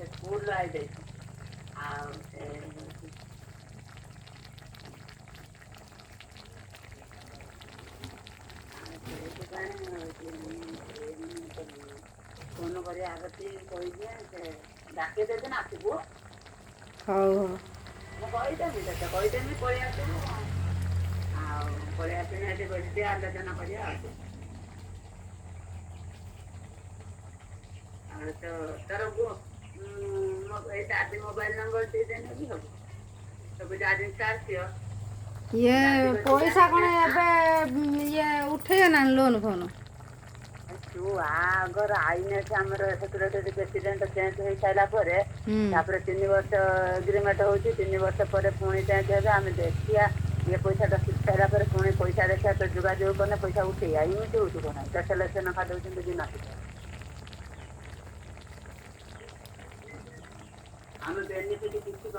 School ଆଇଯାଇଛି ଆଉ phone କରିବା ଆଗତି କହିଦିଏ ସେ ଡାକିଦେବି ନା ଆସିବୁ। ହଉ ହଉ। ମୁଁ କହିଦେବି ତତେ କହିଦେବି ପଳେଇ ଆସିବୁ ଆଉ ପଳେଇ ଆସିଲେ ଏଠି ବସିକି ଆଲୋଚନା କରିବା ଆଉ। ଆଉ ତୋର ଏଇଟା ଆଜି ମୋବାଇଲ ନମ୍ବର ଦେଇଦେଲେ ବି ହବ ସବୁ ଯାହା ଜିନିଷ ଆସିବ। ଇଏ ପଇସା କଣ ଏବେ ଇଏ ଉଠେଇବେ ନା ଲୋନ୍ ଫୋନ୍? ତୁ ଆଗର ଆଇନ ଆମର ସେକ୍ରେଟାରୀ ପ୍ରେସିଡେଣ୍ଟ ଚେଞ୍ଜ ହେଇସାରିଲା ପରେ ହୁଁ ତାପରେ 3 ବର୍ଷ ଏଗ୍ରିମେଣ୍ଟ ହଉଛି 3 ବର୍ଷ ପରେ ପୁଣି ଚେଞ୍ଜ ହେବେ ଆମେ ଦେଖିବା ଇଏ ପଇସାଟା ଶୁଝି ସାରିଲା ପରେ ପୁଣି ପଇସା ଦେଖିବା ତ ଯୋଗାଯୋଗ କଲେ ପଇସା ଉଠେଇବା ଏମିତି ହଉଛି କଣ 10 ଲକ୍ଷ ଟଙ୍କା ଦଉଛନ୍ତି ବିନା ସୁଧରେ। ଆମେ ବେନିଫିଟ କିଛି